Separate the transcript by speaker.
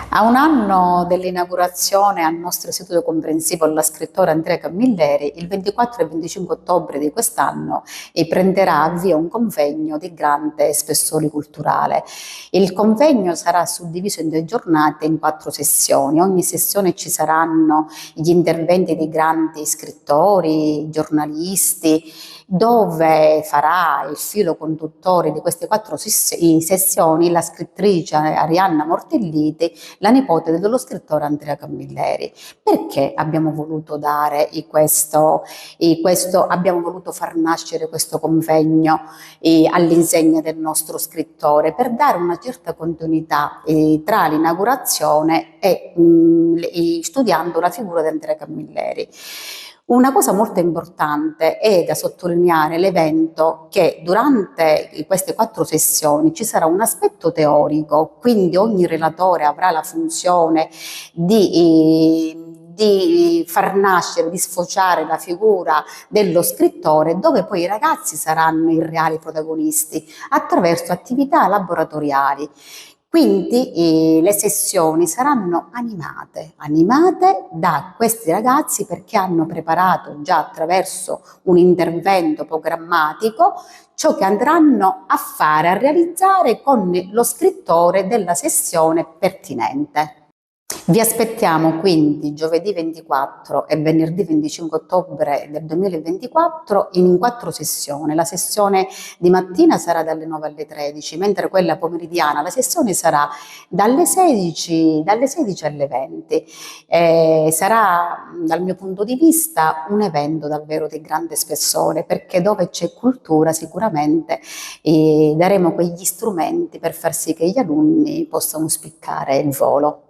Speaker 1: A un anno dell'inaugurazione al nostro istituto comprensivo alla scrittora Andrea Camilleri, il 24 e 25 ottobre di quest'anno prenderà avvio un convegno di grande spessore culturale. Il convegno sarà suddiviso in 2 giornate in 4 sessioni. Ogni sessione ci saranno gli interventi di grandi scrittori, giornalisti, dove farà il filo conduttore di queste 4 sessioni la scrittrice Arianna Mortelliti, la nipote dello scrittore Andrea Camilleri. Perché abbiamo voluto abbiamo voluto far nascere questo convegno all'insegna del nostro scrittore? Per dare una certa continuità tra l'inaugurazione e studiando la figura di Andrea Camilleri. Una cosa molto importante è da sottolineare l'evento che durante queste 4 sessioni ci sarà un aspetto teorico, quindi ogni relatore avrà la funzione di far nascere, di sfociare la figura dello scrittore, dove poi i ragazzi saranno i reali protagonisti attraverso attività laboratoriali. Quindi le sessioni saranno animate da questi ragazzi, perché hanno preparato già attraverso un intervento programmatico ciò che andranno a fare, a realizzare con lo scrittore della sessione pertinente. Vi aspettiamo quindi giovedì 24 e venerdì 25 ottobre del 2024 in 4 sessioni. La sessione di mattina sarà dalle 9 alle 13, mentre quella pomeridiana la sessione sarà dalle 16 alle 20. Sarà, dal mio punto di vista, un evento davvero di grande spessore, perché dove c'è cultura sicuramente daremo quegli strumenti per far sì che gli alunni possano spiccare il volo.